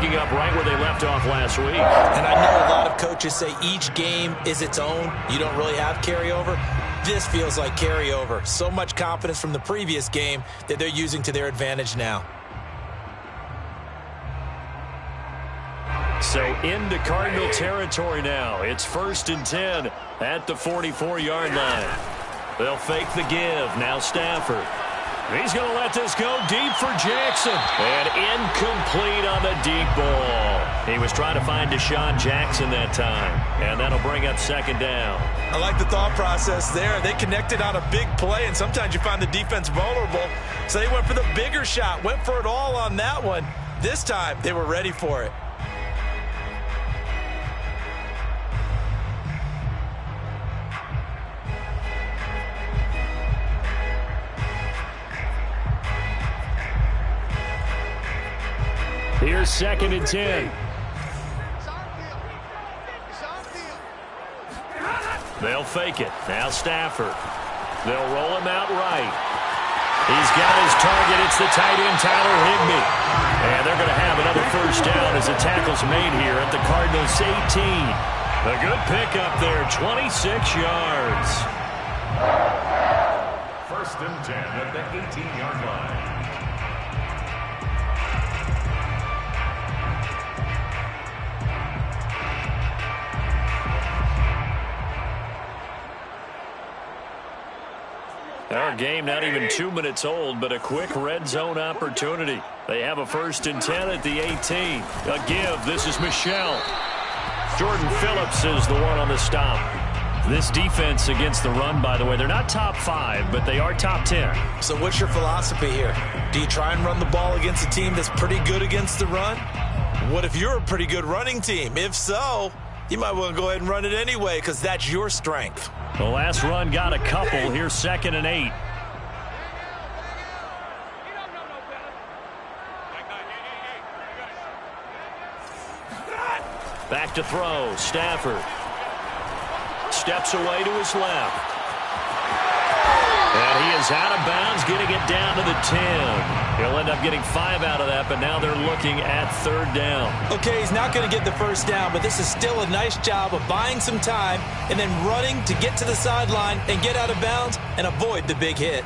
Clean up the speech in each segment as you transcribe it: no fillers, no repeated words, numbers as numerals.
picking up right where they left off last week. And I know a lot of coaches say each game is its own. You don't really have carryover. This feels like carryover. So much confidence from the previous game that they're using to their advantage now. So into Cardinal territory now. It's 1st and 10 at the 44-yard line. They'll fake the give. Now Stafford. He's going to let this go deep for Jackson. And incomplete on the deep ball. He was trying to find Deshaun Jackson that time. And that'll bring up 2nd down. I like the thought process there. They connected on a big play, and sometimes you find the defense vulnerable. So they went for the bigger shot, went for it all on that one. This time, they were ready for it. Here's 2nd and 10. They'll fake it. Now Stafford. They'll roll him out right. He's got his target. It's the tight end, Tyler Higbee. And they're going to have another 1st down as the tackle's made here at the Cardinals' 18. A good pickup there, 26 yards. 1st and 10 at the 18-yard line. Our game not even 2 minutes old, but a quick red zone opportunity. They have a 1st and 10 at the 18. A give. This is Michelle. Jordan Phillips is the one on the stop. This defense against the run, by the way, they're not top 5, but they are top 10. So what's your philosophy here? Do you try and run the ball against a team that's pretty good against the run? What if you're a pretty good running team? If so, you might want to go ahead and run it anyway because that's your strength. The last run got a couple. Here's 2nd and 8. Back to throw. Stafford steps away to his left. And he is out of bounds, getting it down to the 10. He'll end up getting 5 out of that, but now they're looking at 3rd down. Okay, he's not going to get the 1st down, but this is still a nice job of buying some time and then running to get to the sideline and get out of bounds and avoid the big hit.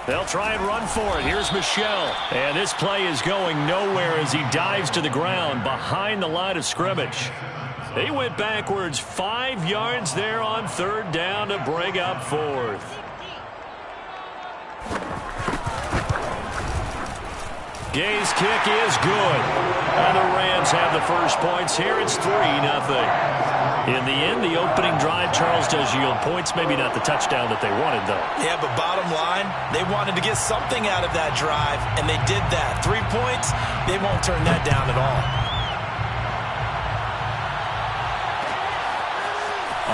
They'll try and run for it. Here's Michelle. And this play is going nowhere as he dives to the ground behind the line of scrimmage. He went backwards 5 yards there on 3rd down to bring up 4th. Gay's kick is good. And the Rams have the 1st points here. It's 3-0. In the end, the opening drive, Charles, does yield points. Maybe not the touchdown that they wanted, though. Yeah, but bottom line, they wanted to get something out of that drive, and they did that. 3 points, they won't turn that down at all.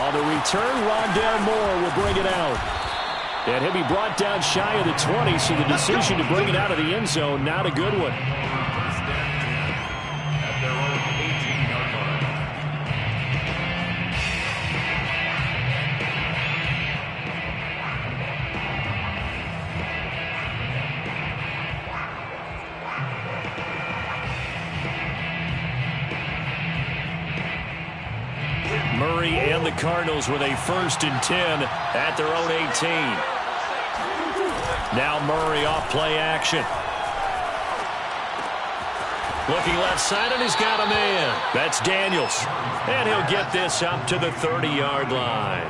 On the return, Rondell Moore will bring it out. And he'll be brought down shy of the 20, so the decision to bring it out of the end zone, not a good one. Murray and the Cardinals with a 1st and 10 at their own 18. Now Murray off play action. Looking left side, and he's got a man. That's Daniels. And he'll get this up to the 30-yard line.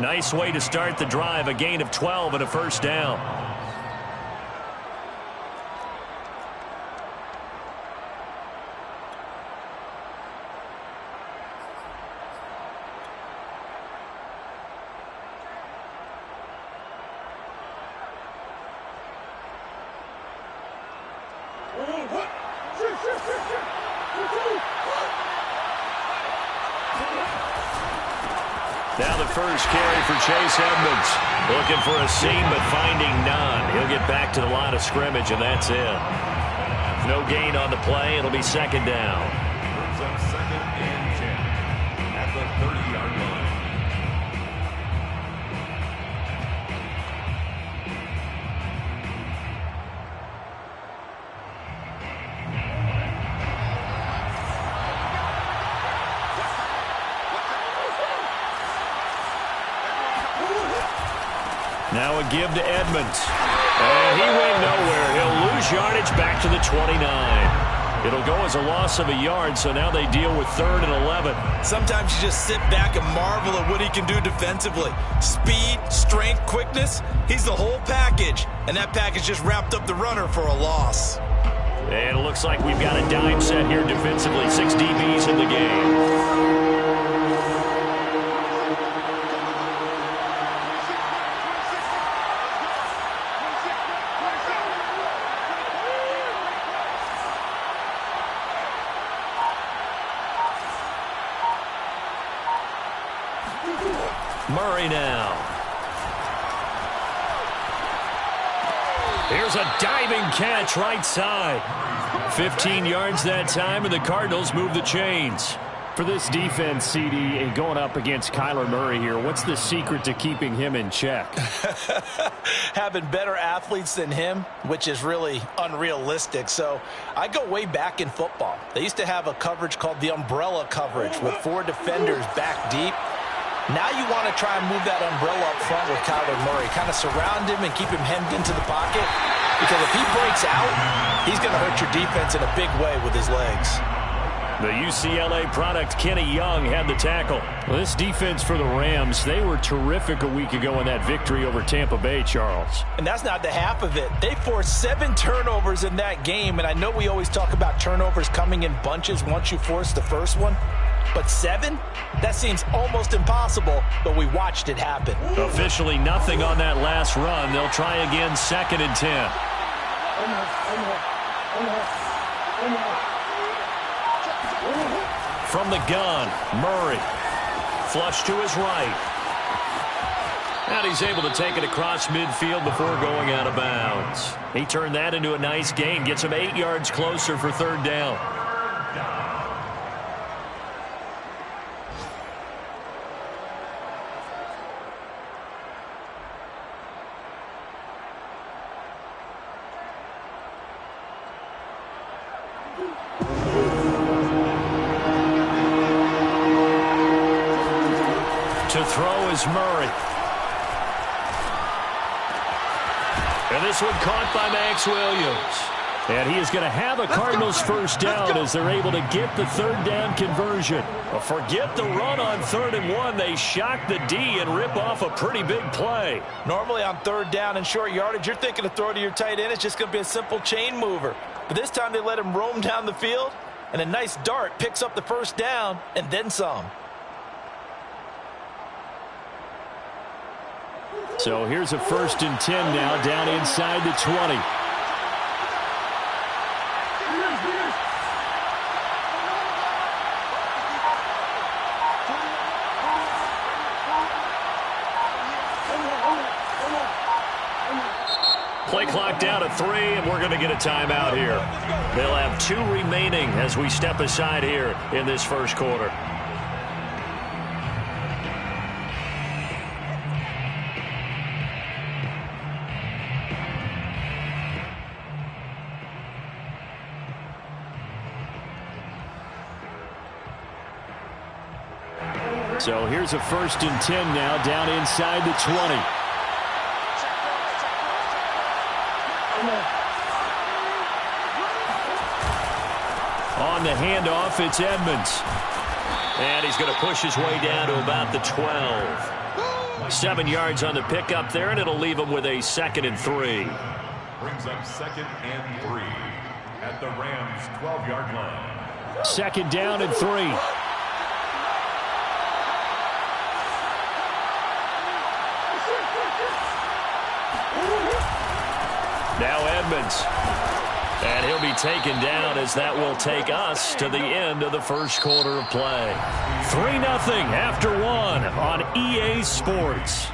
Nice way to start the drive, a gain of 12 and a 1st down. Now the first carry for Chase Edmonds. Looking for a seam, but finding none. He'll get back to the line of scrimmage, and that's it. No gain on the play. It'll be 2nd down. Brings up 2nd and 10 at the 30. Now a give to Edmonds. And he went nowhere. He'll lose yardage back to the 29. It'll go as a loss of a yard, so now they deal with 3rd and 11. Sometimes you just sit back and marvel at what he can do defensively. Speed, strength, quickness, he's the whole package. And that package just wrapped up the runner for a loss. And it looks like we've got a dime set here defensively. 6 DBs in the game. Murray now. Here's a diving catch right side. 15 yards that time, and the Cardinals move the chains. For this defense, CD, and going up against Kyler Murray here, what's the secret to keeping him in check? Having better athletes than him, which is really unrealistic. So I go way back in football. They used to have a coverage called the umbrella coverage with 4 defenders back deep. Now you want to try and move that umbrella up front with Kyler Murray. Kind of surround him and keep him hemmed into the pocket. Because if he breaks out, he's going to hurt your defense in a big way with his legs. The UCLA product, Kenny Young, had the tackle. Well, this defense for the Rams, they were terrific a week ago in that victory over Tampa Bay, Charles. And that's not the half of it. They forced 7 turnovers in that game. And I know we always talk about turnovers coming in bunches once you force the first one. But 7? That seems almost impossible, but we watched it happen. Officially nothing on that last run. They'll try again, 2nd and 10. From the gun, Murray. Flush to his right. And he's able to take it across midfield before going out of bounds. He turned that into a nice gain. Gets him 8 yards closer for 3rd down. To throw is Murray. And this one caught by Max Williams. And he is going to have a Cardinals first down as they're able to get the 3rd down conversion. Well, forget the run on 3rd and 1. They shock the D and rip off a pretty big play. Normally on 3rd down and short yardage, you're thinking of throw to your tight end. It's just going to be a simple chain mover. But this time they let him roam down the field, and a nice dart picks up the first down and then some. So here's a 1st and 10 now down inside the 20. Play clock down to 3, and we're going to get a timeout here. They'll have 2 remaining as we step aside here in this first quarter. So here's a 1st and 10 now down inside the 20. On the handoff, it's Edmonds. And he's going to push his way down to about the 12. 7 yards on the pickup there, and it'll leave him with a 2nd and 3. Brings up 2nd and 3 at the Rams' 12-yard line. 2nd down and 3. Now Edmonds. And he'll be taken down as that will take us to the end of the first quarter of play. 3-0 after 1 on EA Sports.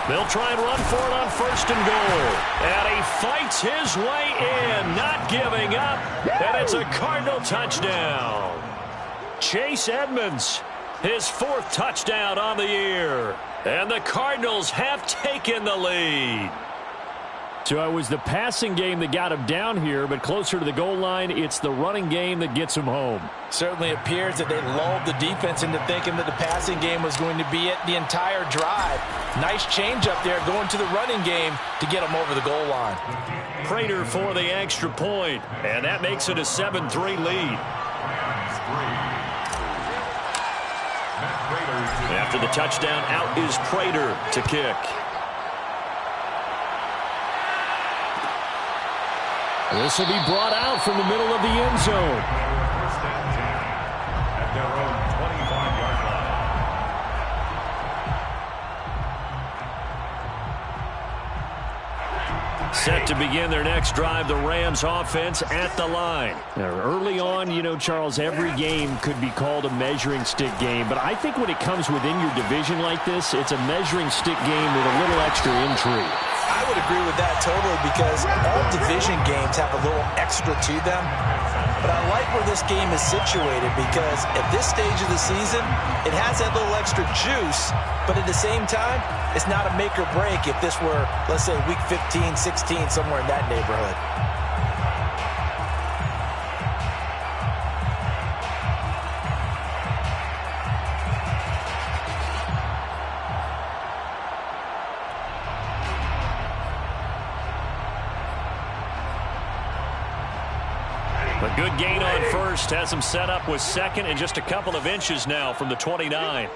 They'll He'll try and run for it on 1st and goal. And he fights his way in, not giving up. And it's a Cardinal touchdown. Chase Edmonds, his 4th touchdown on the year. And the Cardinals have taken the lead. So it was the passing game that got him down here, but closer to the goal line, it's the running game that gets him home. Certainly appears that they lulled the defense into thinking that the passing game was going to be it the entire drive. Nice change up there going to the running game to get him over the goal line. Prater for the extra point, and that makes it a 7-3 lead. After the touchdown, out is Prater to kick. This will be brought out from the middle of the end zone. At their own 25-yard line. Set to begin their next drive, the Rams offense at the line. Now, early on, you know, Charles, every game could be called a measuring stick game. But I think when it comes within your division like this, it's a measuring stick game with a little extra intrigue. I would agree with that totally because all division games have a little extra to them. But I like where this game is situated because at this stage of the season, it has that little extra juice, but at the same time, it's not a make or break if this were, let's say, week 15, 16, somewhere in that neighborhood. A good gain on 1st has him set up with 2nd and just a couple of inches now from the 29.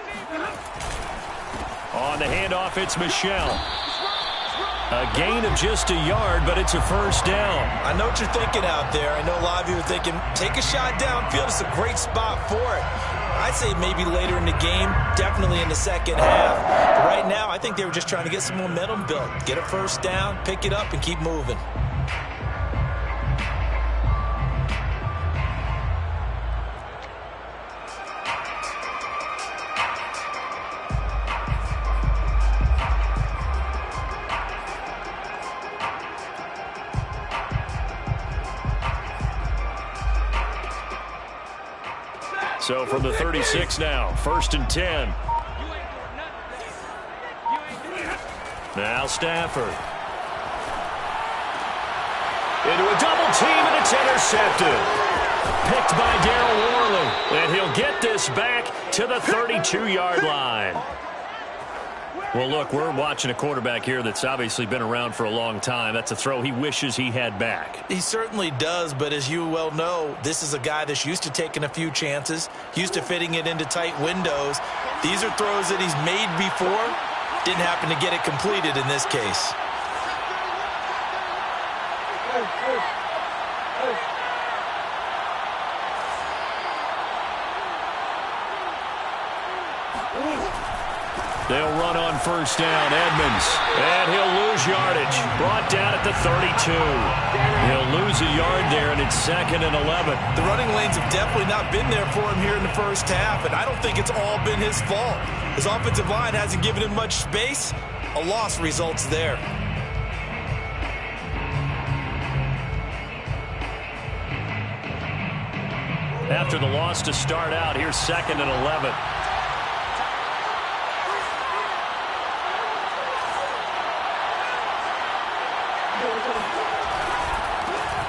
On the handoff, it's Michel. A gain of just a yard, but it's a 1st down. I know what you're thinking out there. I know a lot of you are thinking, take a shot downfield. It's a great spot for it. I'd say maybe later in the game, definitely in the second half. But right now, I think they were just trying to get some momentum built. Get a 1st down, pick it up, and keep moving. So from the 36 now, 1st and 10. Now Stafford. Into a double team, and it's intercepted. Picked by Darryl Worley. And he'll get this back to the 32-yard line. Well, look, we're watching a quarterback here that's obviously been around for a long time. That's a throw he wishes he had back. He certainly does, but as you well know, this is a guy that's used to taking a few chances, used to fitting it into tight windows. These are throws that he's made before. Didn't happen to get it completed in this case. They'll run on 1st down, Edmonds. And he'll lose yardage. Brought down at the 32. He'll lose a yard there, and it's 2nd and 11. The running lanes have definitely not been there for him here in the first half, and I don't think it's all been his fault. His offensive line hasn't given him much space. A loss results there. After the loss to start out, here's 2nd and 11.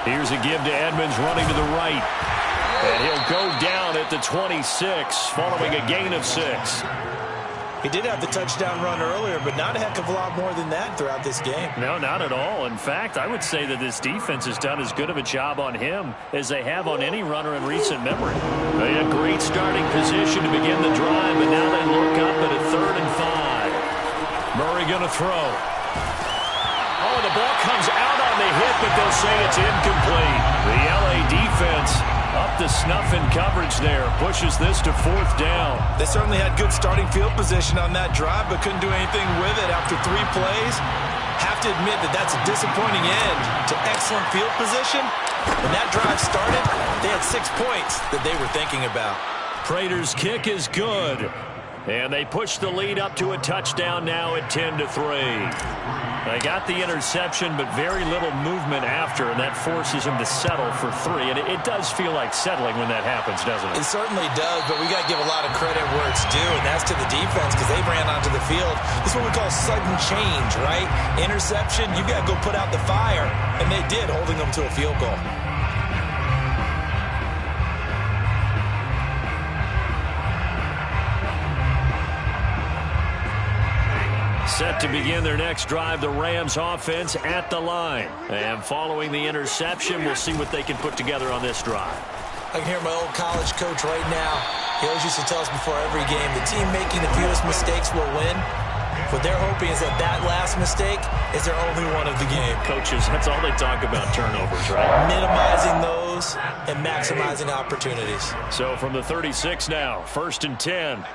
Here's a give to Edmonds running to the right. And he'll go down at the 26 following a gain of 6. He did have the touchdown run earlier, but not a heck of a lot more than that throughout this game. No, not at all. In fact, I would say that this defense has done as good of a job on him as they have on any runner in recent memory. A great starting position to begin the drive, but now they look up at a 3rd and 5. Murray going to throw. Oh, the ball comes out on the hit, but they'll say it's incomplete. The LA defense up to snuff in coverage there. Pushes this to 4th down. They certainly had good starting field position on that drive, but couldn't do anything with it after 3 plays. Have to admit that that's a disappointing end to excellent field position. When that drive started, they had 6 points that they were thinking about. Prater's kick is good. And they push the lead up to a touchdown now at 10-3. They got the interception, but very little movement after, and that forces him to settle for 3. And it does feel like settling when that happens, doesn't it? It certainly does, but we got to give a lot of credit where it's due, and that's to the defense because they ran onto the field. This is what we call sudden change, right? Interception, you got to go put out the fire, and they did, holding them to a field goal. Set to begin their next drive, the Rams offense at the line. And following the interception, we'll see what they can put together on this drive. I can hear my old college coach right now. He always used to tell us before every game, the team making the fewest mistakes will win. What they're hoping is that last mistake is their only one of the game. Coaches, that's all they talk about, turnovers, right? Minimizing those and maximizing opportunities. So from the 36 now, 1st and 10.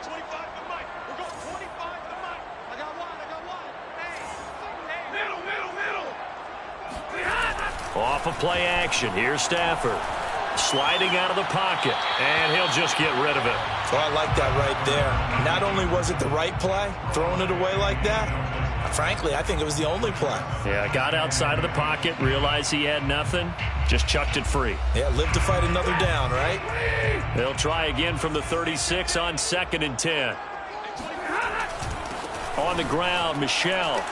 Off of play action. Here's Stafford. Sliding out of the pocket. And he'll just get rid of it. Oh, I like that right there. Not only was it the right play, throwing it away like that, frankly, I think it was the only play. Yeah, got outside of the pocket, realized he had nothing, just chucked it free. Yeah, live to fight another down, right? They'll try again from the 36 on 2nd and 10. On the ground, Michel.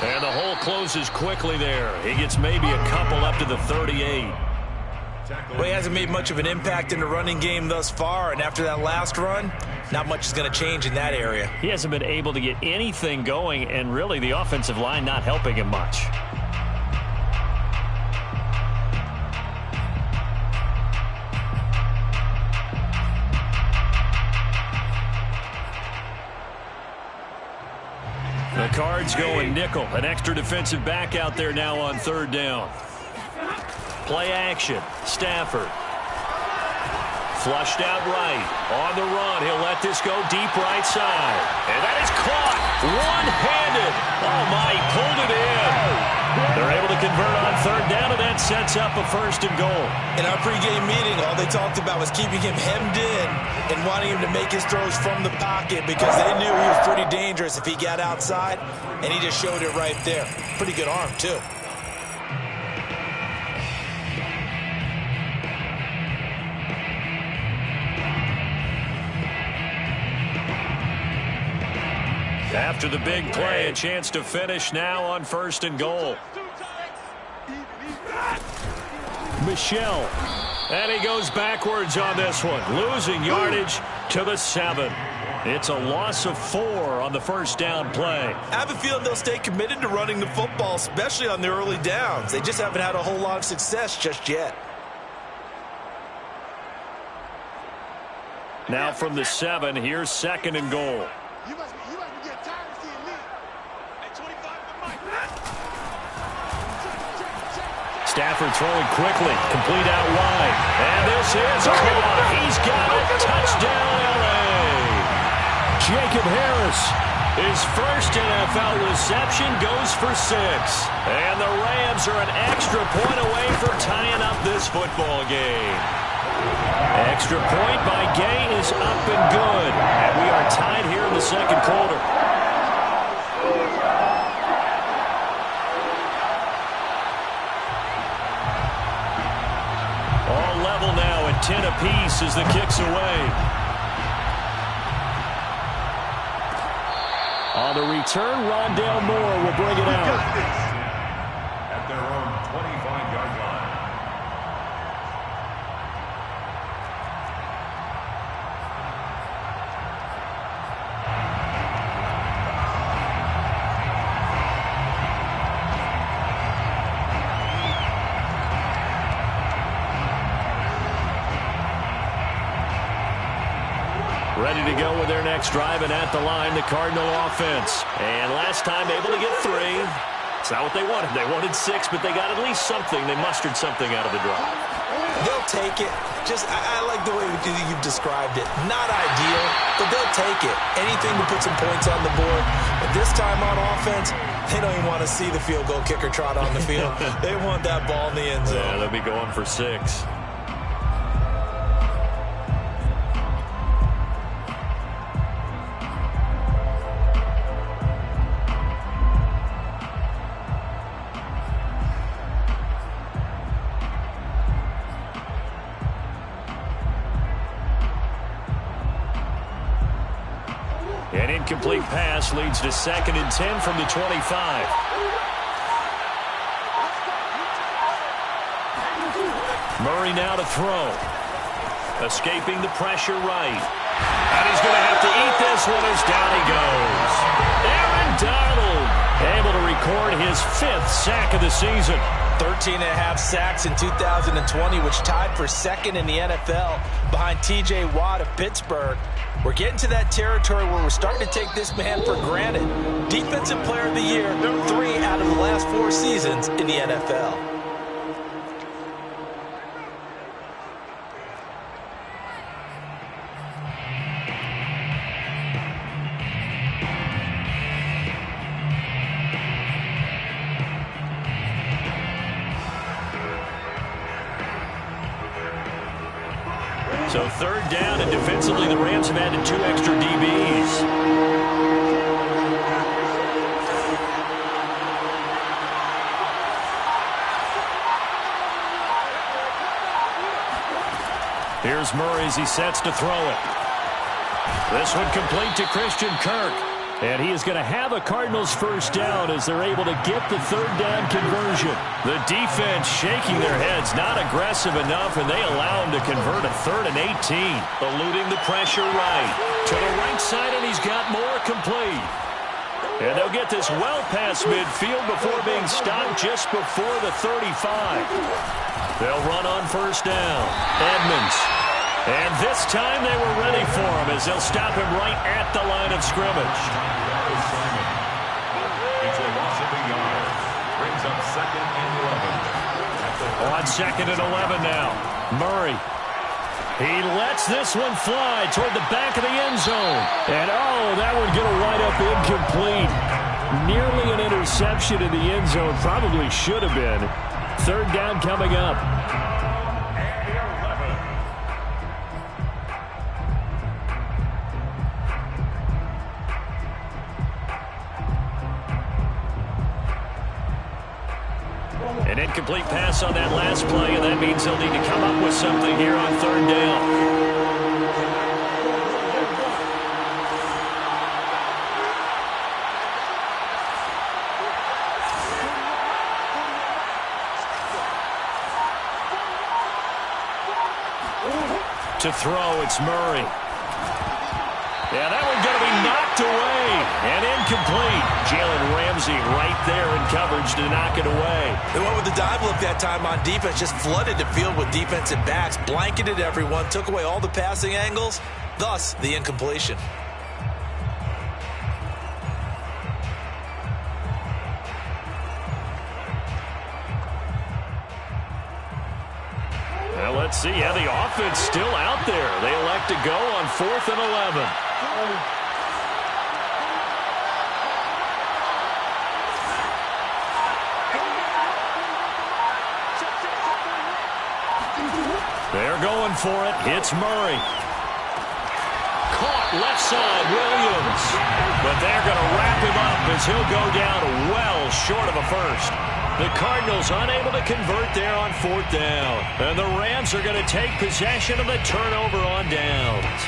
And the hole closes quickly there. He gets maybe a couple up to the 38. Well, he hasn't made much of an impact in the running game thus far, and after that last run, not much is going to change in that area. He hasn't been able to get anything going, and really the offensive line not helping him much. The Cards going nickel. An extra defensive back out there now on 3rd down. Play action. Stafford. Flushed out right. On the run. He'll let this go deep right side. And that is caught. One-handed. Oh, my. He pulled it in. They're able to convert on 3rd down, and that sets up a 1st and goal. In our pregame meeting, all they talked about was keeping him hemmed in and wanting him to make his throws from the pocket because they knew he was pretty dangerous if he got outside, and he just showed it right there. Pretty good arm, too. After the big play, a chance to finish now on 1st and goal. Michel. And he goes backwards on this one. Losing yardage to the 7. It's a loss of 4 on the 1st down play. I have a feeling they'll stay committed to running the football, especially on the early downs. They just haven't had a whole lot of success just yet. Now from the 7, here's 2nd and goal. Stafford throwing quickly, complete out wide. And this is caught. He's got it. Touchdown, L.A. Jacob Harris, his first NFL reception, goes for 6. And the Rams are an extra point away from tying up this football game. Extra point by Gay is up and good. And we are tied here in the 2nd quarter. All level now at 10 apiece as the kick's away. On the return, Rondale Moore will bring it out. At their own 25-yard line. Ready to go with their next drive, and at the line, the Cardinal offense. And last time able to get 3. It's not what they wanted. They wanted 6, but they got at least something. They mustered something out of the drive. They'll take it. I like the way you've described it. Not ideal, but they'll take it. Anything to put some points on the board. But this time on offense, they don't even want to see the field goal kicker trot on the field. They want that ball in the end zone. Yeah, they'll be going for 6. incomplete pass leads to 2nd and 10 from the 25. Murray now to throw. Escaping the pressure right. And he's going to have to eat this one as down he goes. Aaron Donald able to record his 5th sack of the season. 13.5 sacks in 2020, which tied for 2nd in the NFL behind T.J. Watt of Pittsburgh. We're getting to that territory where we're starting to take this man for granted. Defensive Player of the Year, 3 out of the last 4 seasons in the NFL. So 3rd down, and defensively the Rams have added 2 extra DBs. Here's Murray as he sets to throw it. This one complete to Christian Kirk. And he is going to have a Cardinals 1st down as they're able to get the 3rd down conversion. The defense shaking their heads, not aggressive enough, and they allow him to convert a 3rd and 18. Eluding the pressure right. To the right side, and he's got more complete. And they'll get this well past midfield before being stopped just before the 35. They'll run on 1st down. Edmonds. And this time they were ready for him as they'll stop him right at the line of scrimmage. It's a loss of a yard. Brings up 2nd and 11. On 2nd and 11 now. Murray. He lets this one fly toward the back of the end zone. And, oh, that one going to wind up incomplete. Nearly an interception in the end zone. Probably should have been. 3rd down coming up. An incomplete pass on that last play, and that means they'll need to come up with something here on 3rd down. To throw, it's Murray. Yeah, that one's going to be knocked away and incomplete. Jalen Ramsey right there in coverage to knock it away. They went with the dive look that time on defense, just flooded the field with defensive backs, blanketed everyone, took away all the passing angles, thus the incompletion. Well, let's see. Yeah, the offense still out there. They elect to go on 4th and 11. They're going for it. It's Murray. Caught left side, Williams. But they're going to wrap him up as he'll go down well short of a 1st. The Cardinals unable to convert there on 4th down. And the Rams are going to take possession of the turnover on downs.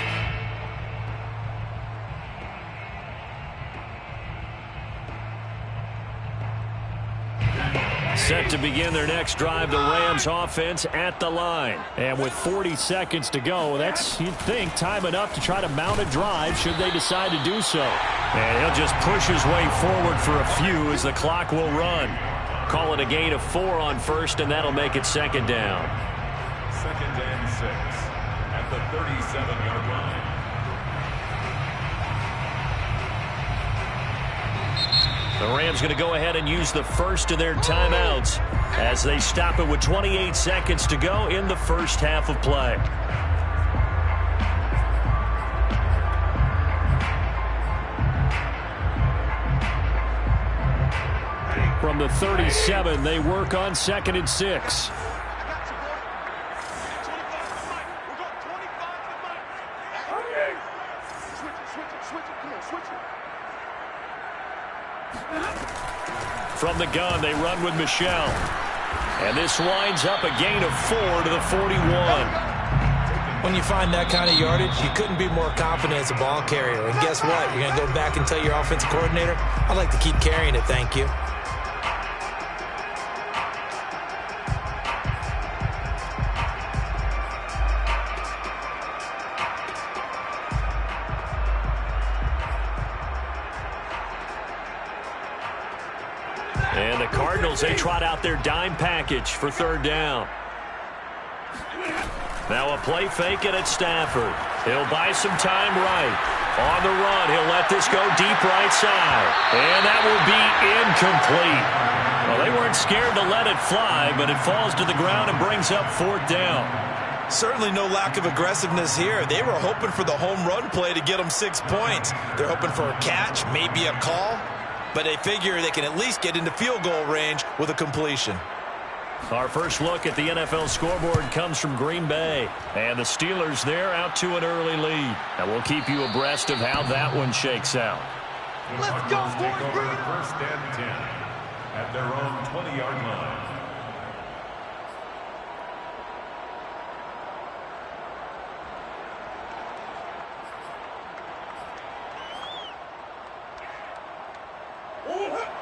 Set to begin their next drive, the Rams offense at the line. And with 40 seconds to go, that's, you'd think, time enough to try to mount a drive should they decide to do so. And he'll just push his way forward for a few as the clock will run. Call it a gain of 4 on 1st, and that'll make it 2nd down. 2nd and 6 at the 37-yard line. The Rams going to go ahead and use the first of their timeouts as they stop it with 28 seconds to go in the 1st half of play. From the 37, they work on 2nd and 6. From the gun, they run with Michelle. And this winds up a gain of 4 to the 41. When you find that kind of yardage, you couldn't be more confident as a ball carrier. And guess what? You're going to go back and tell your offensive coordinator, I'd like to keep carrying it, thank you. And the Cardinals, they trot out their dime package for third down. Now a play fake it at Stafford. He'll buy some time right. On the run, he'll let this go deep right side. And that will be incomplete. Well, they weren't scared to let it fly, but it falls to the ground and brings up fourth down. Certainly no lack of aggressiveness here. They were hoping for the home run play to get them 6 points. They're hoping for a catch, maybe a call. But they figure they can at least get into field goal range with a completion. Our first look at the NFL scoreboard comes from Green Bay. And the Steelers there out to an early lead. And we'll keep you abreast of how that one shakes out. Let's go, take over first and 10 at their own 20-yard line.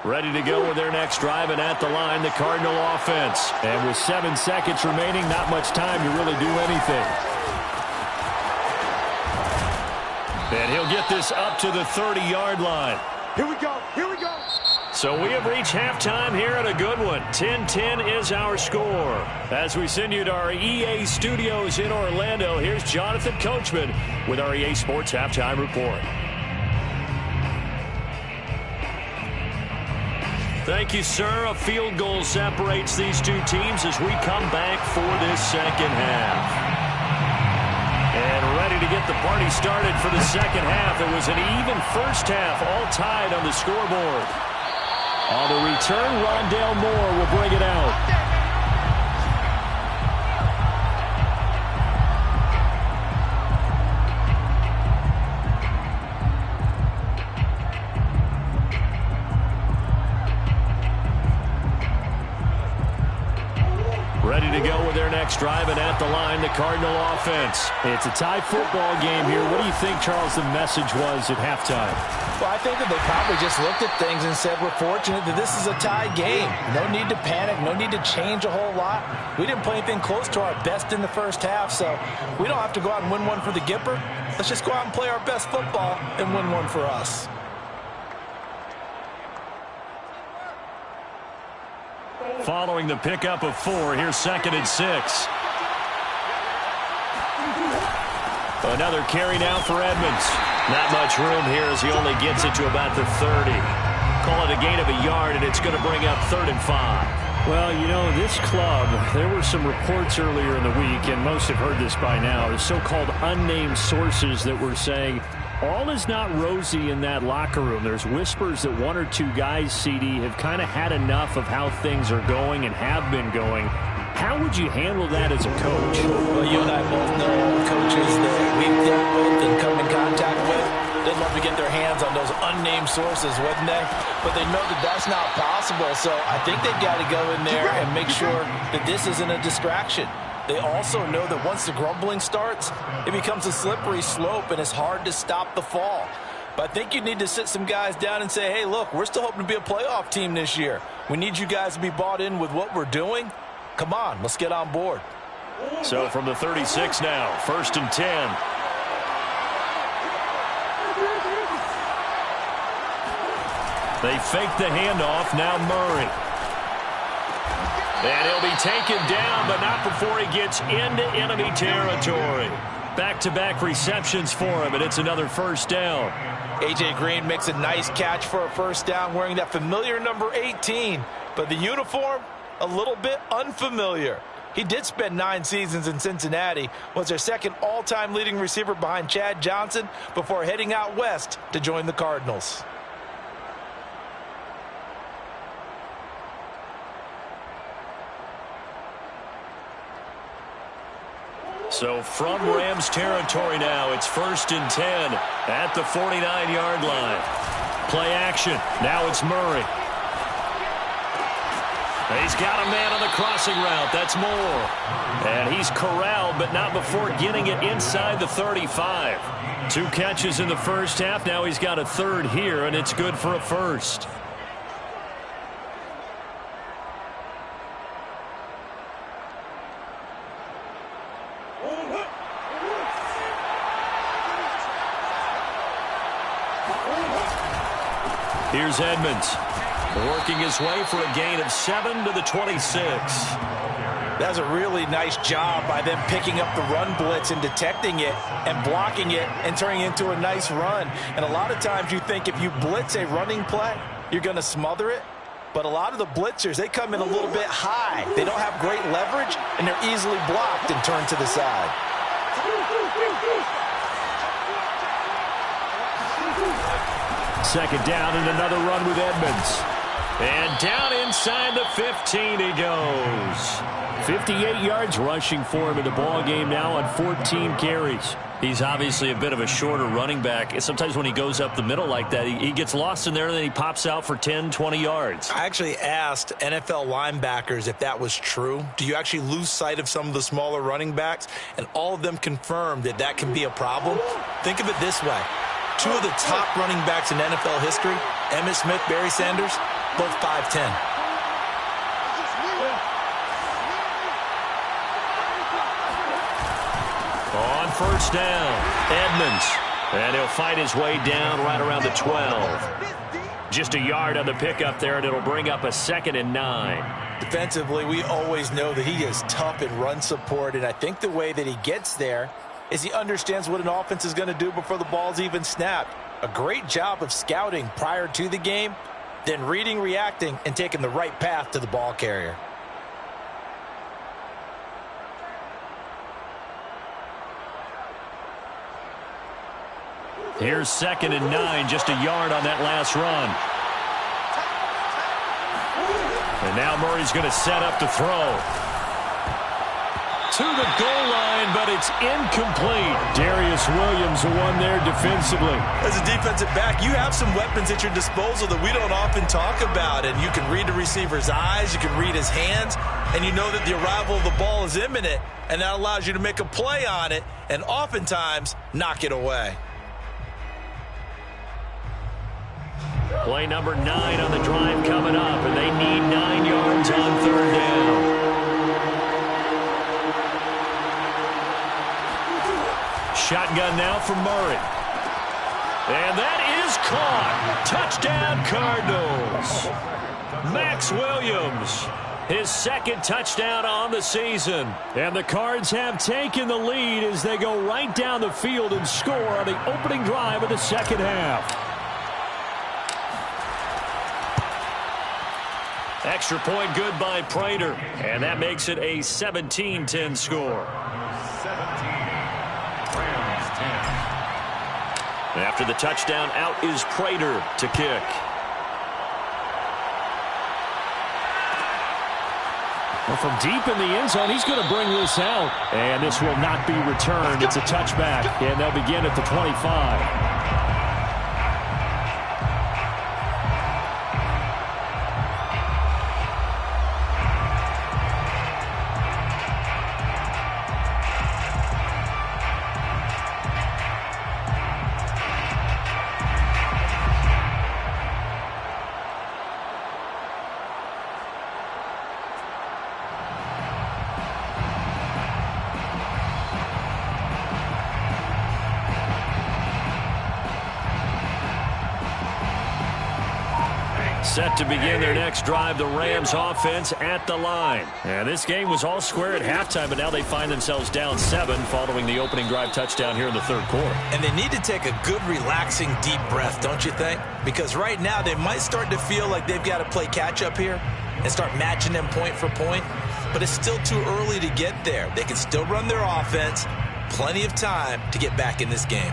Ready to go with their next drive, and at the line, the Cardinal offense. And with 7 seconds remaining, not much time to really do anything. And he'll get this up to the 30-yard line. Here we go. Here we go. So we have reached halftime here at a good one. 10-10 is our score. As we send you to our EA studios in Orlando, here's Jonathan Coachman with our EA Sports Halftime Report. Thank you, sir. A field goal separates these two teams as we come back for this second half. And ready to get the party started for the second half. It was an even first half, all tied on the scoreboard. On the return, Rondale Moore will bring it out. Ready to go with their next drive, and at the line, the Cardinal offense. It's a tie football game here. What do you think, Charles, the message was at halftime? Well, I think that they probably just looked at things and said, we're fortunate that this is a tie game. No need to panic. No need to change a whole lot. We didn't play anything close to our best in the first half, so we don't have to go out and win one for the Gipper. Let's just go out and play our best football and win one for us. Following the pickup of 4, here's 2nd and 6. Another carry now for Edmonds. Not much room here as he only gets it to about the 30. Call it a gain of a yard, and it's going to bring up 3rd and 5. Well, you know, this club, there were some reports earlier in the week, and most have heard this by now, the so-called unnamed sources that were saying all is not rosy in that locker room. There's whispers that 1 or 2 guys, CD, have kind of had enough of how things are going and have been going. How would you handle that as a coach? Well, you and I both know coaches that we've dealt with and come in contact with. They'd love to get their hands on those unnamed sources, wouldn't they? But they know that that's not possible, so I think they've got to go in there and make sure that this isn't a distraction. They also know that once the grumbling starts, it becomes a slippery slope, and it's hard to stop the fall. But I think you need to sit some guys down and say, hey, look, we're still hoping to be a playoff team this year. We need you guys to be bought in with what we're doing. Come on, let's get on board. So from the 36 now, 1st and 10. They fake the handoff, now Murray. And he'll be taken down, but not before he gets into enemy territory. Back-to-back receptions for him, and it's another first down. A.J. Green makes a nice catch for a first down wearing that familiar number 18. But the uniform, a little bit unfamiliar. He did spend 9 seasons in Cincinnati, was their second all-time leading receiver behind Chad Johnson before heading out west to join the Cardinals. So from Rams territory now, it's 1st and 10 at the 49-yard line. Play action. Now it's Murray. He's got a man on the crossing route. That's Moore. And he's corralled, but not before getting it inside the 35. 2 catches in the first half. Now he's got a third here, and it's good for a first. Here's Edmonds, working his way for a gain of 7 to the 26. That's a really nice job by them picking up the run blitz and detecting it and blocking it and turning it into a nice run. And a lot of times you think if you blitz a running play, you're going to smother it. But a lot of the blitzers, they come in a little bit high. They don't have great leverage, and they're easily blocked and turned to the side. Second down and another run with Edmonds. And down inside the 15 he goes. 58 yards rushing for him in the ball game now on 14 carries. He's obviously a bit of a shorter running back. Sometimes when he goes up the middle like that, he gets lost in there, and then he pops out for 10, 20 yards. I actually asked NFL linebackers if that was true. Do you actually lose sight of some of the smaller running backs? And all of them confirmed that that can be a problem. Think of it this way. 2 of the top running backs in NFL history, Emmitt Smith, Barry Sanders, both 5'10". On first down, Edmonds. And he'll fight his way down right around the 12. Just a yard on the pickup there, and it'll bring up a 2nd and 9. Defensively, we always know that he is tough in run support, and I think the way that he gets there is he understands what an offense is going to do before the ball's even snapped. A great job of scouting prior to the game, then reading, reacting, and taking the right path to the ball carrier. Here's 2nd and 9, just a yard on that last run. And now Murray's going to set up to throw. To the goal line, but it's incomplete. Darius Williams, the one there defensively. As a defensive back, you have some weapons at your disposal that we don't often talk about. And you can read the receiver's eyes, you can read his hands, and you know that the arrival of the ball is imminent, and that allows you to make a play on it and oftentimes knock it away. Play number 9 on the drive coming up, and they need 9 yards on third down. Shotgun now for Murray. And that is caught. Touchdown, Cardinals. Max Williams, his 2nd touchdown on the season. And the Cards have taken the lead as they go right down the field and score on the opening drive of the second half. Extra point good by Prater. And that makes it a 17-10 score. 17. Rams 10. After the touchdown, out is Prater to kick. Well, from deep in the end zone, he's going to bring this out. And this will not be returned. It's a touchback, and they'll begin at the 25. Set to begin their next drive, the Rams offense at the line. And this game was all square at halftime, but now they find themselves down 7 following the opening drive touchdown here in the third quarter. And they need to take a good, relaxing, deep breath, don't you think? Because right now they might start to feel like they've got to play catch-up here and start matching them point for point. But it's still too early to get there. They can still run their offense. Plenty of time to get back in this game.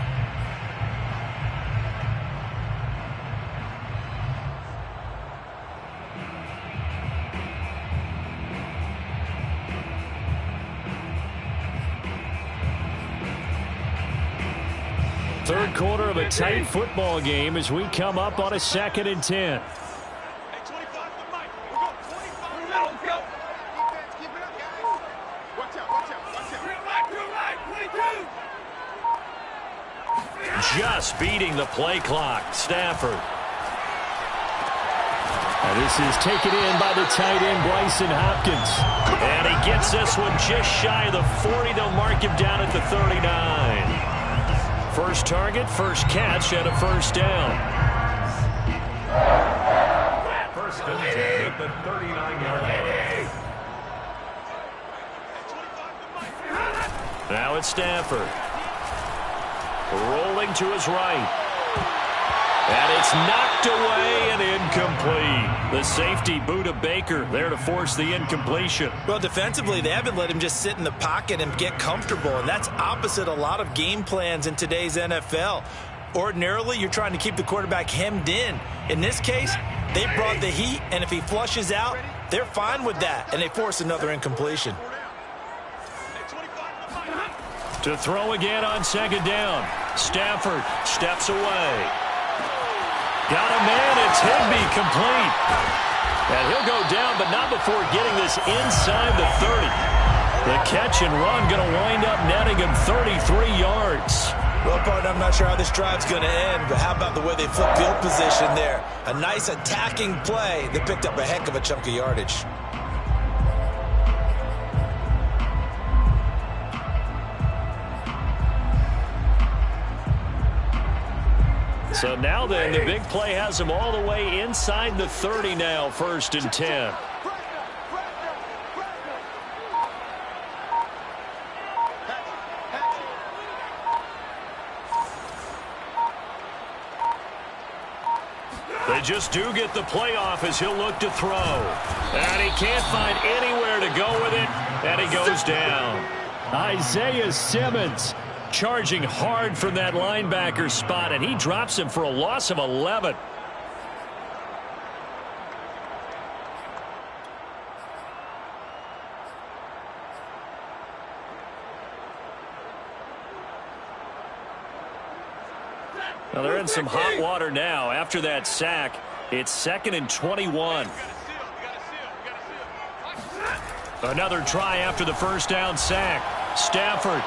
Third quarter of a tight football game as we come up on a 2nd and 10. just beating the play clock. Stafford. And this is taken in by the tight end, Bryson Hopkins. And he gets this one just shy of the 40. They'll mark him down at the 39. First target, first catch, and a first down. First and 10 at the 39-yard line. Now it's Stafford. Rolling to his right. And it's knocked away and incomplete. The safety, Buda Baker, there to force the incompletion. Well, defensively, they haven't let him just sit in the pocket and get comfortable, and that's opposite a lot of game plans in today's NFL. Ordinarily, you're trying to keep the quarterback hemmed in. In this case, they brought the heat, and if he flushes out, they're fine with that, and they force another incompletion. To throw again on second down. Stafford steps away. Got a man, it's Higbee, complete. And he'll go down, but not before getting this inside the 30. The catch and run going to wind up netting him 33 yards. Well, partner, I'm not sure how this drive's going to end, but how about the way they flip field position there? A nice attacking play that picked up a heck of a chunk of yardage. So now then, the big play has him all the way inside the 30 now, first and 10. They just do get the play off as he'll look to throw. And he can't find anywhere to go with it, and he goes down. Isaiah Simmons charging hard from that linebacker spot, and he drops him for a loss of 11. Now they're in some hot water now. After that sack, it's 2nd and 21. Another try after the first down sack. Stafford.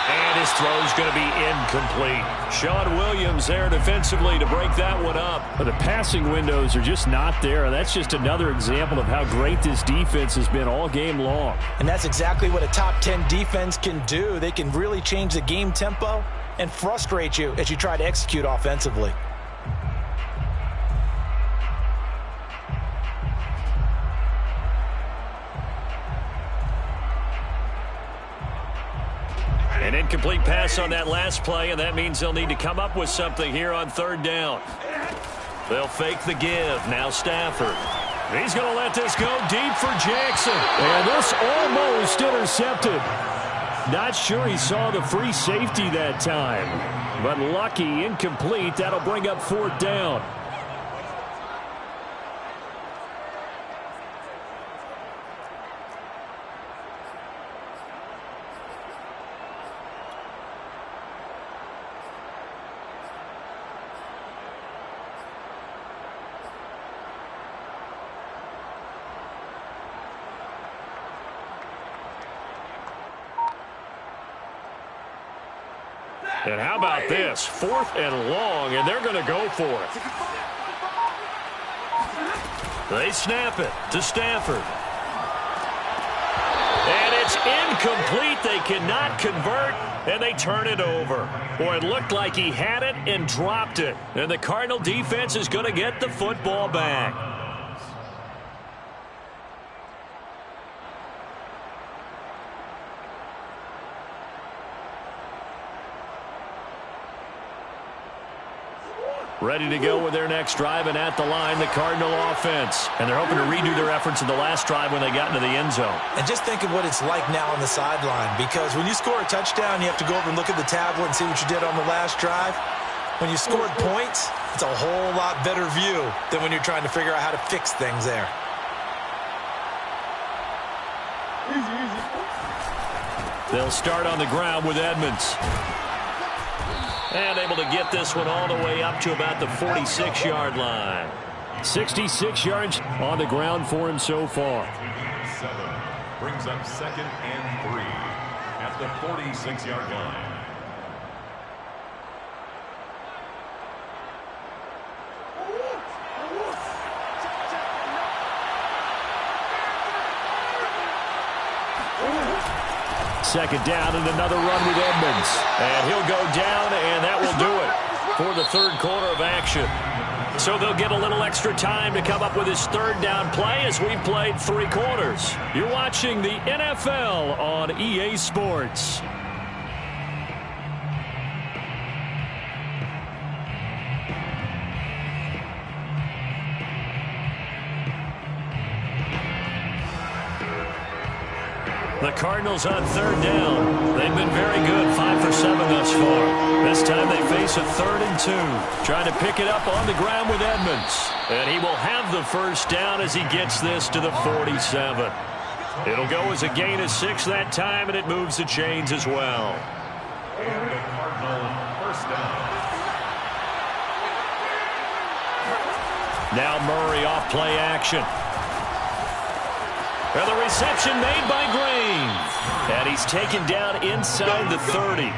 And his throw's going to be incomplete. Sean Williams there defensively to break that one up. But the passing windows are just not there. That's just another example of how great this defense has been all game long. And that's exactly what a top 10 defense can do. They can really change the game tempo and frustrate you as you try to execute offensively. An incomplete pass on that last play, and that means they'll need to come up with something here on third down. They'll fake the give. Now Stafford. He's going to let this go deep for Jackson. And this almost intercepted. Not sure he saw the free safety that time. But lucky, incomplete. That'll bring up fourth down. And how about this? 4th and long, and they're going to go for it. They snap it to Stafford. And it's incomplete. They cannot convert, and they turn it over. Boy, it looked like he had it and dropped it. And the Cardinal defense is going to get the football back. Ready to go with their next drive, and at the line, the Cardinal offense. And they're hoping to redo their efforts in the last drive when they got into the end zone. And just think of what it's like now on the sideline, because when you score a touchdown, you have to go over and look at the tablet and see what you did on the last drive. When you scored points, it's a whole lot better view than when you're trying to figure out how to fix things there. They'll start on the ground with Edmonds. And able to get this one all the way up to about the 46-yard line. 66 yards on the ground for him so far. 7 brings up 2nd and 3 at the 46-yard line. Second down and another run with Edmonds. And he'll go down, and that will do it for the third quarter of action. So they'll get a little extra time to come up with his third down play as we've played 3 quarters. You're watching the NFL on EA Sports. The Cardinals on third down. They've been very good, 5 for 7 thus far. This time they face a 3rd and 2. Trying to pick it up on the ground with Edmonds. And he will have the first down as he gets this to the 47. It'll go as a gain of 6 that time, and it moves the chains as well. And the Cardinal first down. Now Murray off play action. And the reception made by Green. And he's taken down inside the 30.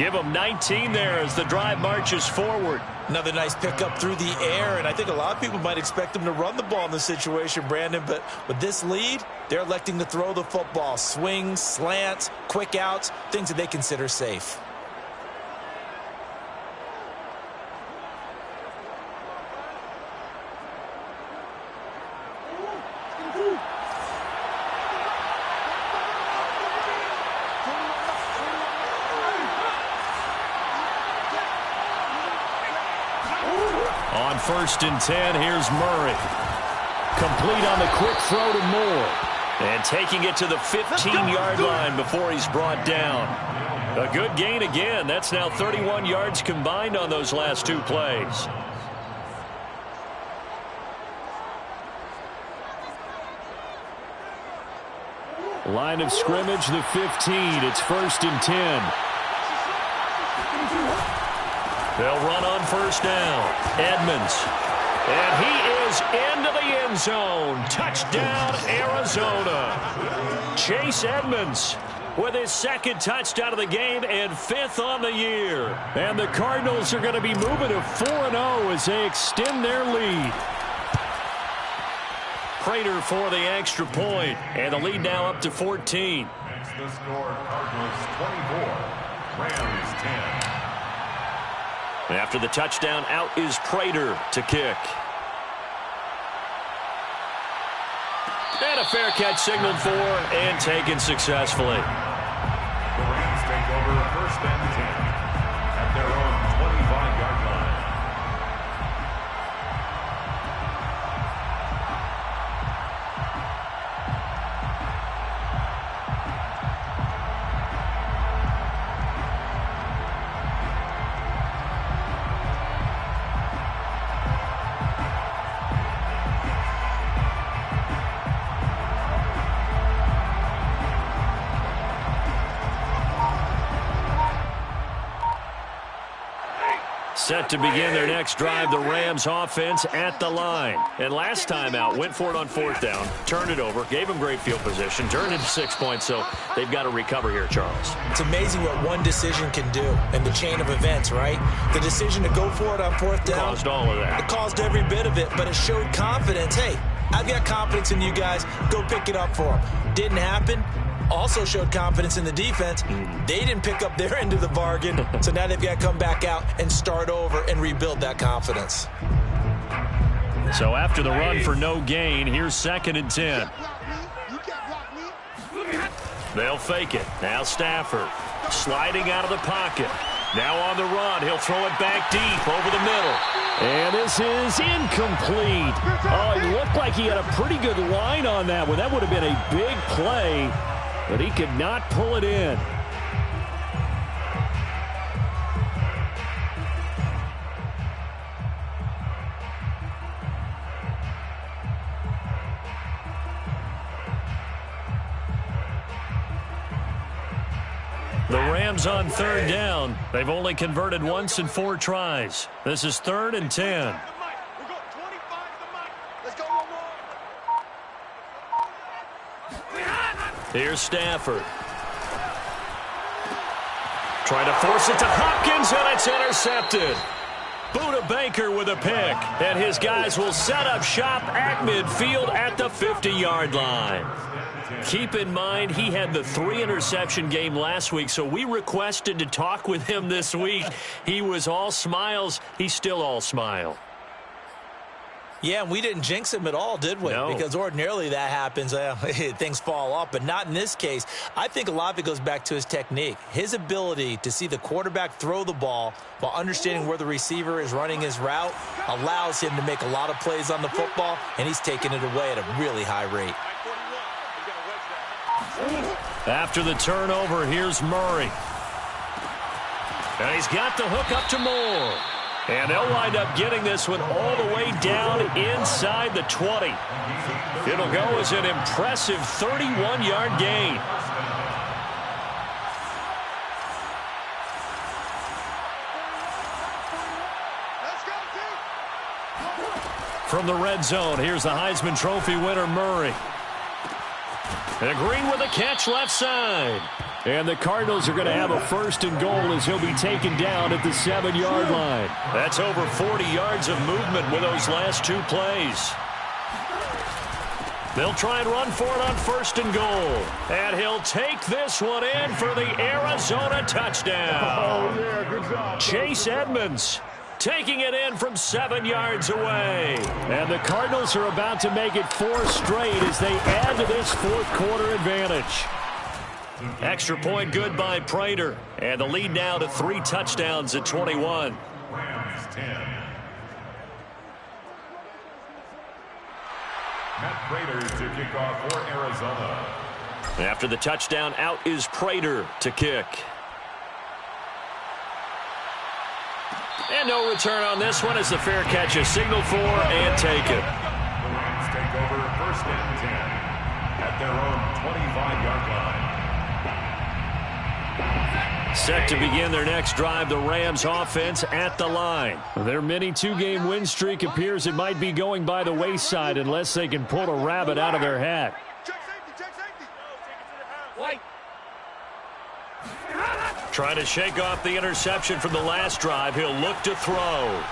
Give him 19 there as the drive marches forward. Another nice pickup through the air, and I think a lot of people might expect him to run the ball in this situation, Brandon, but with this lead, they're electing to throw the football. Swings, slants, quick outs, things that they consider safe. On 1st and 10, here's Murray. Complete on the quick throw to Moore. And taking it to the 15-yard line before he's brought down. A good gain again. That's now 31 yards combined on those last 2 plays. Line of scrimmage, the 15. It's 1st and 10. They'll run on 1st down. Edmonds. And he is into the end zone. Touchdown, Arizona. Chase Edmonds with his 2nd touchdown of the game and 5th on the year. And the Cardinals are going to be moving to 4-0 as they extend their lead. Prater for the extra point. And the lead now up to 14. Makes the score Cardinals 24, Rams 10. After the touchdown, out is Prater to kick. And a fair catch signaled for and taken successfully. The Rams take over 1st and 10 at their own 25-yard line. Set to begin their next drive, the Rams offense at the line. And last time out, went for it on 4th down, turned it over, gave them great field position, turned into 6 points, so they've got to recover here, Charles. It's amazing what one decision can do in the chain of events, right? The decision to go for it on 4th down. Caused all of that. It caused every bit of it, but it showed confidence. Hey, I've got confidence in you guys. Go pick it up for them. Didn't happen. Also showed confidence in the defense. They didn't pick up their end of the bargain, so now they've got to come back out and start over and rebuild that confidence. So after the run for no gain, here's 2nd and 10. They'll fake it. Now Stafford sliding out of the pocket. Now on the run. He'll throw it back deep over the middle. And this is incomplete. Oh, it looked like he had a pretty good line on that one. That would have been a big play, but he could not pull it in. The Rams on 3rd down. They've only converted once in 4 tries. This is 3rd and 10. Here's Stafford. Trying to force it to Hopkins, and it's intercepted. Buda Baker with a pick. And his guys will set up shop at midfield at the 50-yard line. Keep in mind, he had the 3-interception game last week, so we requested to talk with him this week. He was all smiles. He's still all smile. Yeah, and we didn't jinx him at all, did we? No. Because ordinarily that happens, things fall off, but not in this case. I think a lot of it goes back to his technique. His ability to see the quarterback throw the ball while understanding where the receiver is running his route allows him to make a lot of plays on the football, and he's taking it away at a really high rate. After the turnover, here's Murray. And he's got the hook up to Moore. And they'll wind up getting this one all the way down inside the 20. It'll go as an impressive 31-yard gain. From the red zone, here's the Heisman Trophy winner, Murray. And Green with a catch left side. And the Cardinals are going to have a 1st and goal as he'll be taken down at the 7-yard line. That's over 40 yards of movement with those last 2 plays. They'll try and run for it on 1st and goal. And he'll take this one in for the Arizona touchdown. Oh, yeah, good job. Chase Edmonds taking it in from 7 yards away. And the Cardinals are about to make it 4 straight as they add to this 4th quarter advantage. Extra point good by Prater. And the lead now to 3 touchdowns at 21. Rams 10. Matt Prater to kick off for Arizona. After the touchdown, out is Prater to kick. And no return on this one as the fair catch is signaled for and taken. The Rams take over 1st and 10 at their own 25-yard line. Set to begin their next drive, the Rams offense at the line. Their mini 2-game win streak appears it might be going by the wayside unless they can pull a rabbit out of their hat. Check safety, check safety. Trying to shake off the interception from the last drive. He'll look to throw.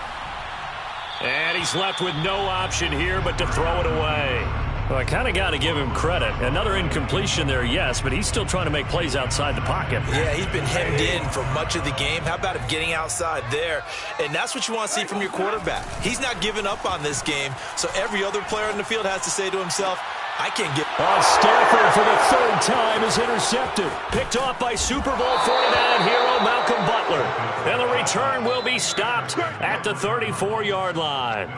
And he's left with no option here but to throw it away. Well, I kind of got to give him credit. Another incompletion there, yes, but he's still trying to make plays outside the pocket. Yeah, he's been hemmed in for much of the game. How about him getting outside there? And that's what you want to see from your quarterback. He's not giving up on this game, so every other player in the field has to say to himself, I can't get... Stafford for the 3rd time is intercepted. Picked off by Super Bowl 49 hero Malcolm Butler. And the return will be stopped at the 34-yard line.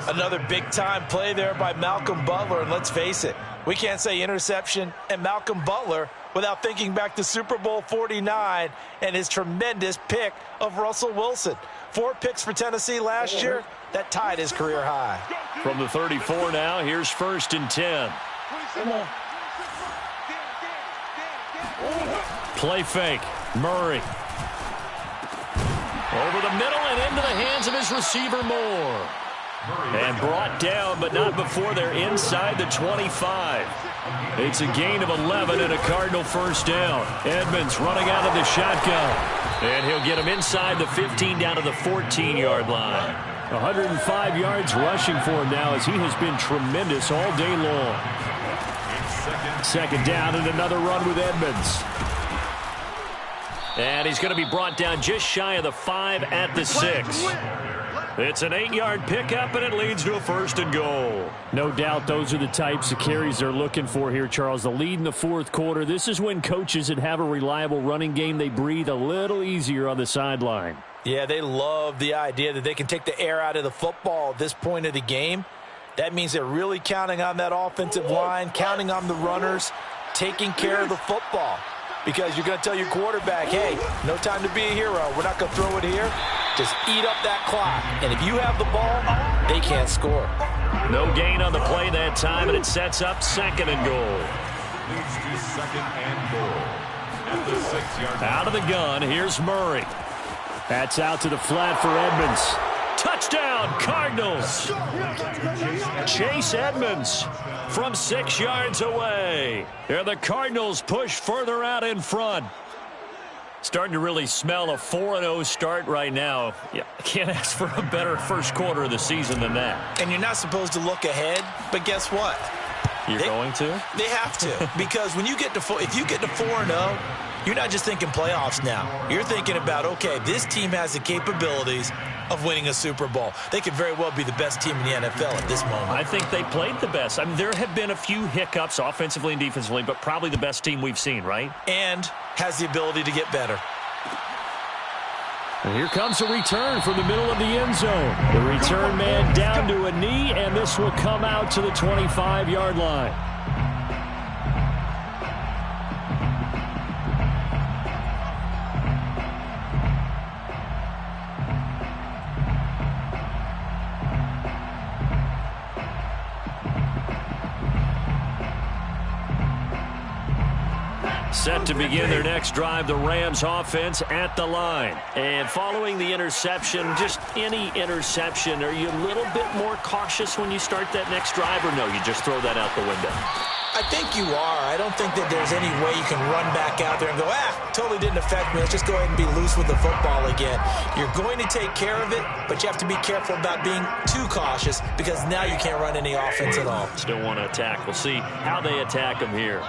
Another big-time play there by Malcolm Butler, and let's face it, we can't say interception and Malcolm Butler without thinking back to Super Bowl 49 and his tremendous pick of Russell Wilson. 4 picks for Tennessee last year. That tied his career high. From the 34 now, here's 1st and 10. Play fake. Murray. Over the middle and into the hands of his receiver, Moore. And brought down, but not before they're inside the 25. It's a gain of 11 and a Cardinal 1st down. Edmonds running out of the shotgun. And he'll get him inside the 15 down to the 14-yard line. 105 yards rushing for him now as he has been tremendous all day long. 2nd down and another run with Edmonds. And he's going to be brought down just shy of the 5 at the 6. It's an 8-yard pickup, and it leads to a 1st and goal. No doubt those are the types of carries they're looking for here, Charles. The lead in the 4th quarter. This is when coaches that have a reliable running game, they breathe a little easier on the sideline. Yeah, they love the idea that they can take the air out of the football at this point of the game. That means they're really counting on that offensive line, counting on the runners, taking care of the football. Because you're going to tell your quarterback, hey, no time to be a hero. We're not going to throw it here. Just eat up that clock. And if you have the ball, they can't score. No gain on the play that time, and it sets up 2nd and goal. Leads to 2nd and goal at the 6-yard line. Out of the gun, here's Murray. That's out to the flat for Edmonds. Touchdown, Cardinals. Chase Edmonds from 6 yards away. And the Cardinals push further out in front. Starting to really smell a 4-0 start right now. Yeah, can't ask for a better first quarter of the season than that. And you're not supposed to look ahead, but guess what? You're going to? They have to, because when you get to if you get to 4-0, you're not just thinking playoffs now. You're thinking about, okay, this team has the capabilities of winning a Super Bowl. They could very well be the best team in the NFL at this moment. I think they played the best. I mean, there have been a few hiccups offensively and defensively, but probably the best team we've seen, right? And has the ability to get better. And here comes a return from the middle of the end zone. The return man down to a knee, and this will come out to the 25-yard line. Set to begin their next drive, the Rams offense at the line. And following the interception, just any interception, are you a little bit more cautious when you start that next drive, or no, you just throw that out the window? I think you are. I don't think that there's any way you can run back out there and go, totally didn't affect me. Let's just go ahead and be loose with the football again. You're going to take care of it, but you have to be careful about being too cautious because now you can't run any offense at all. Still want to attack. We'll see how they attack them here.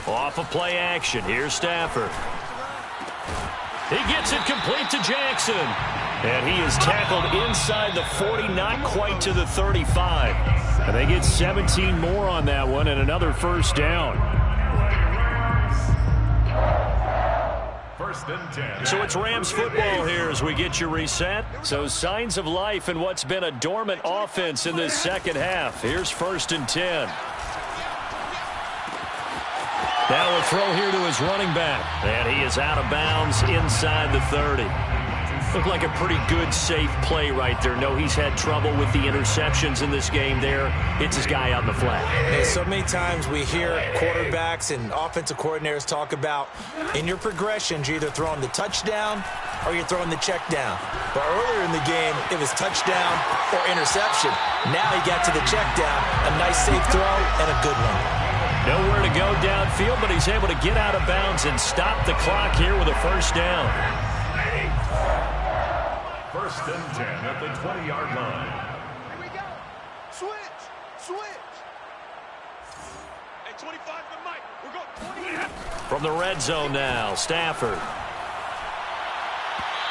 Off of play action. Here's Stafford. He gets it complete to Jackson. And he is tackled inside the 40, not quite to the 35. And they get 17 more on that one and another first down. First and 10. So it's Rams football here as we get your reset. So signs of life in what's been a dormant offense in this second half. Here's first and 10. Now a throw here to his running back. And he is out of bounds inside the 30. Looked like a pretty good, safe play right there. No, he's had trouble with the interceptions in this game there. It's his guy out in the flat. Hey, so many times we hear quarterbacks and offensive coordinators talk about in your progressions, you're either throwing the touchdown or you're throwing the check down. But earlier in the game, it was touchdown or interception. Now he got to the check down, a nice safe throw and a good one. Nowhere to go downfield, but he's able to get out of bounds and stop the clock here with a first down. First and 10 at the 20-yard line. Here we go. Switch. Hey, 25 to Mike. We're going 20. From the red zone now, Stafford.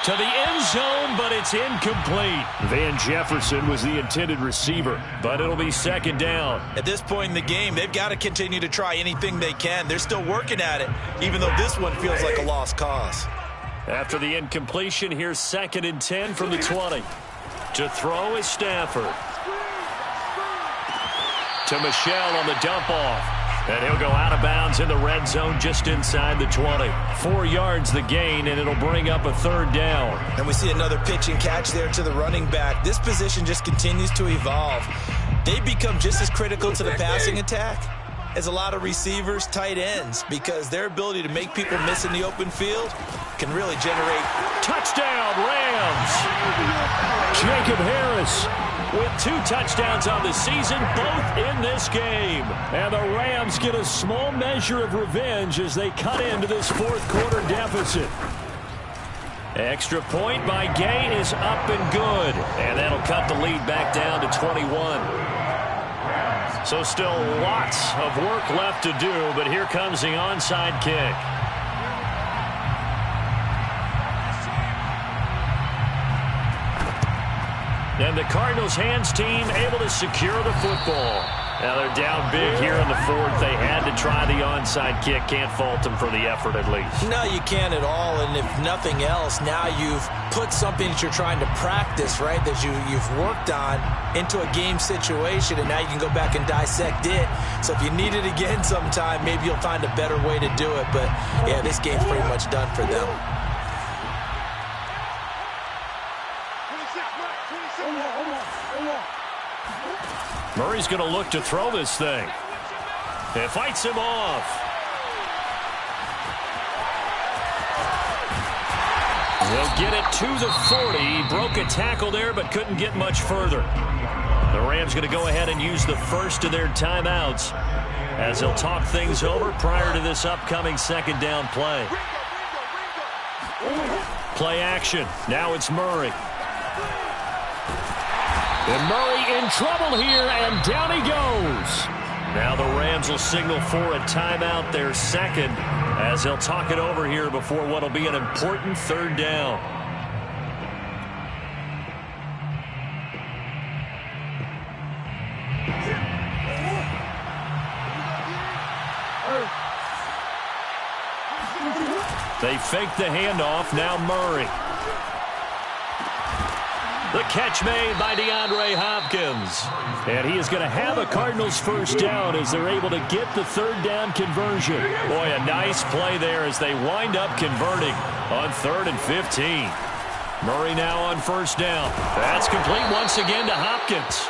To the end zone, but it's incomplete. Van Jefferson was the intended receiver, but it'll be second down. At this point in the game, they've got to continue to try anything they can. They're still working at it, even though this one feels like a lost cause. After the incompletion, here's second and 10 from the 20. To throw is Stafford. To Michel on the dump off. And he'll go out of bounds in the red zone just inside the 20. 4 yards the gain, and it'll bring up a third down. And we see another pitch and catch there to the running back. This position just continues to evolve. They become just as critical to the passing attack as a lot of receivers, tight ends, because their ability to make people miss in the open field can really generate. Touchdown, Rams! Jacob Harris with 2 touchdowns on the season, both in this game. And the Rams get a small measure of revenge as they cut into this fourth quarter deficit. Extra point by Gay is up and good. And that'll cut the lead back down to 21. So still lots of work left to do, but here comes the onside kick. And the Cardinals hands team able to secure the football. Now they're down big here in the fourth. They had to try the onside kick. Can't fault them for the effort at least. No, you can't at all. And if nothing else, now you've put something that you're trying to practice, right, that you've worked on into a game situation, and now you can go back and dissect it. So if you need it again sometime, maybe you'll find a better way to do it. But, yeah, this game's pretty much done for them. Murray's going to look to throw this thing. It fights him off. He'll get it to the 40. He broke a tackle there, but couldn't get much further. The Rams going to go ahead and use the first of their timeouts as they'll talk things over prior to this upcoming second down play. Play action. Now it's Murray. And Murray in trouble here, and down he goes. Now the Rams will signal for a timeout, their second, as they'll talk it over here before what will be an important third down. They fake the handoff. Now Murray. The catch made by DeAndre Hopkins. And he is going to have a Cardinals first down as they're able to get the third down conversion. Boy, a nice play there as they wind up converting on 3rd and 15. Murray now on first down. That's complete once again to Hopkins.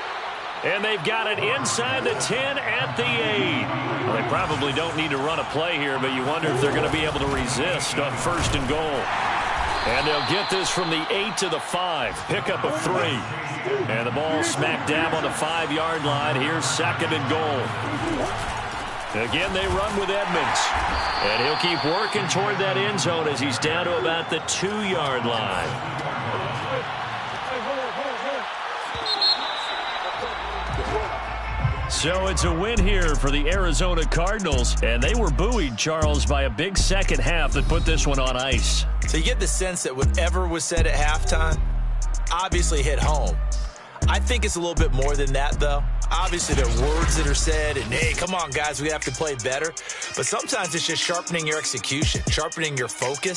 And they've got it inside the 10 at the 8. Well, they probably don't need to run a play here, but you wonder if they're going to be able to resist on 1st and goal. And they'll get this from the 8 to the 5. Pickup of 3. And the ball smack dab on the 5-yard line. Here's 2nd and goal. Again, they run with Edmonds. And he'll keep working toward that end zone as he's down to about the 2-yard line. So it's a win here for the Arizona Cardinals. And they were buoyed, Charles, by a big second half that put this one on ice. So you get the sense that whatever was said at halftime obviously hit home. I think it's a little bit more than that, though. Obviously, there are words that are said, and, hey, come on, guys, we have to play better. But sometimes it's just sharpening your execution, sharpening your focus.